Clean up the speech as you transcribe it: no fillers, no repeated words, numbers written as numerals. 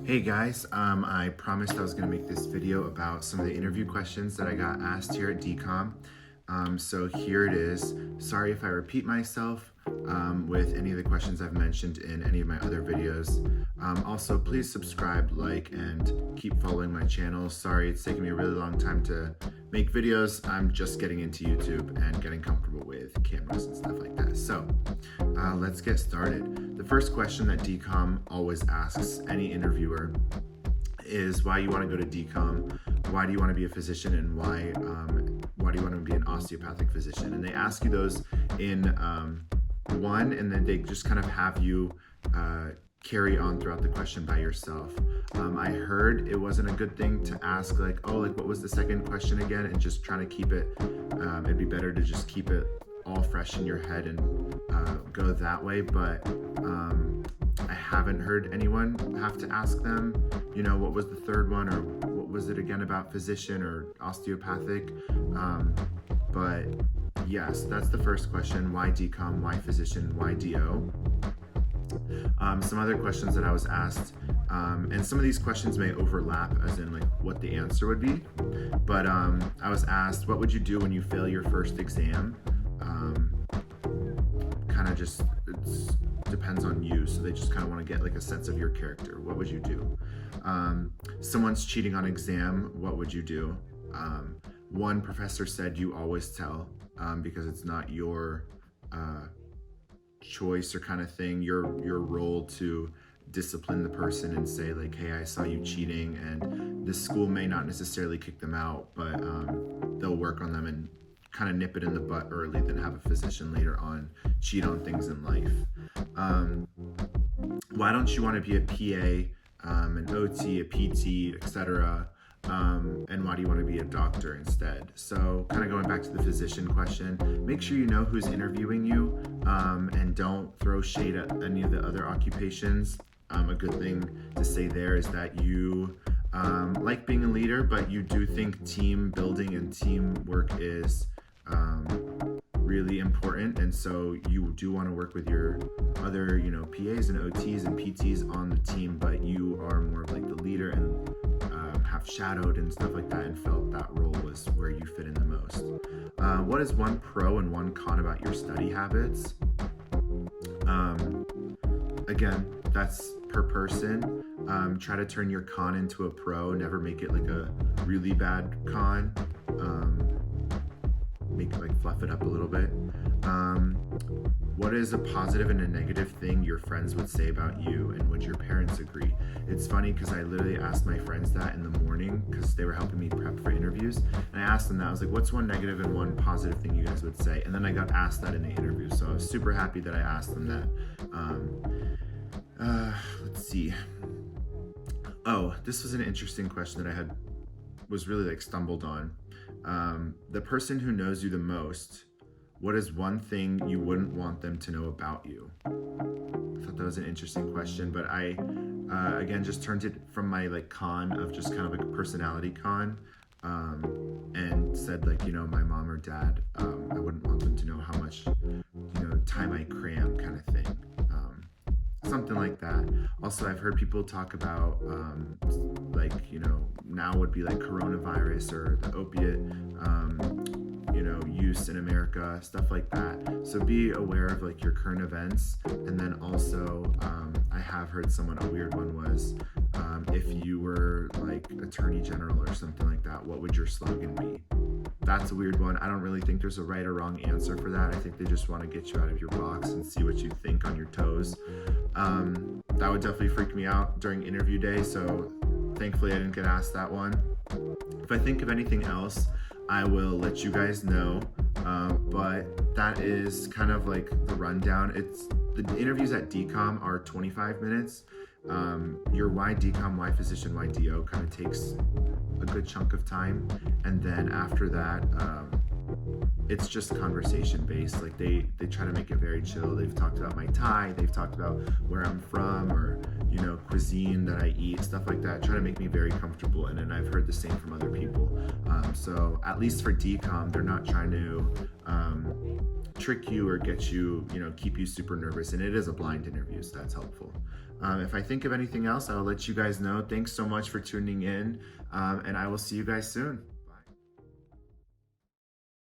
Hey guys, I promised I was going to make this video about some of the interview questions that I got asked here at DCOM. So here it is. Sorry if I repeat myself with any of the questions I've mentioned in any of my other videos. Also, please subscribe, like, and keep following my channel. Sorry, it's taken me a really long time to make videos. I'm just getting into YouTube and getting comfortable with cameras and stuff like that. So let's get started. The first question that DCOM always asks any interviewer is why you want to go to DCOM, why do you want to be a physician, and why do you want to be an osteopathic physician? And they ask you those in one, and then they just kind of have you carry on throughout the question by yourself. I heard it wasn't a good thing to ask what was the second question again, and just trying to keep it, it'd be better to just keep it all fresh in your head and go that way, but I haven't heard anyone have to ask them, what was the third one, or what was it again about physician or osteopathic, but yes, that's the first question. Why DCOM, why physician, why DO? Some other questions that I was asked, and some of these questions may overlap as in what the answer would be, but I was asked, what would you do when you fail your first exam? Kind of just, it depends on you, so they just kind of want to get a sense of your character. What would you do? Someone's cheating on exam, what would you do? One professor said you always tell, because it's not your choice or kind of thing, your role to discipline the person and say hey, I saw you cheating, and the school may not necessarily kick them out, but they'll work on them and kind of nip it in the butt early, then have a physician later on cheat on things in life. Why don't you want to be a PA, an OT, a PT, etc., and why do you want to be a doctor instead? So kind of going back to the physician question, make sure you know who's interviewing you, and don't throw shade at any of the other occupations. A good thing to say there is that you like being a leader, but you do think team building and teamwork is really important, and so you do want to work with your other PAs and OTs and PTs on the team, but you are more of the leader and have shadowed and stuff like that and felt that role was where you fit in the most. What is one pro and one con about your study habits? Again, that's per person. Try to turn your con into a pro, never make it a really bad con. Make it fluff it up a little bit. What is a positive and a negative thing your friends would say about you, and would your parents agree? It's funny because I literally asked my friends that in the morning because they were helping me prep for interviews, and I asked them that. I was like, what's one negative and one positive thing you guys would say? And then I got asked that in the interview, so I was super happy that I asked them that. Let's see. Oh, this was an interesting question that I was really stumbled on. The person who knows you the most, what is one thing you wouldn't want them to know about you? I thought that was an interesting question, but I again just turned it from my con of just kind of a personality con, and said my mom or dad, I wouldn't want them to know how much time I cram, kind of thing. Something like that. Also, I've heard people talk about now would be coronavirus or the opiate use in America, stuff like that. So be aware of your current events. And then also I have heard a weird one was, if you were attorney general or something like that, what would your slogan be? That's a weird one. I don't really think there's a right or wrong answer for that. I think they just want to get you out of your box and see what you think on your toes. That would definitely freak me out during interview day, so thankfully I didn't get asked that one. If I think of anything else, I will let you guys know, but that is kind of the rundown. The interviews at DCOM are 25 minutes. Your why DCOM, why physician, why DO kind of takes a good chunk of time, and then after that it's just conversation based. They try to make it very chill. They've talked about my Thai, they've talked about where I'm from, or cuisine that I eat, stuff like that. Try to make me very comfortable, and then I've heard the same from other people. So at least for DCOM, they're not trying to trick you or get you, keep you super nervous, and it is a blind interview, so that's helpful. If I think of anything else, I'll let you guys know. Thanks so much for tuning in, and I will see you guys soon.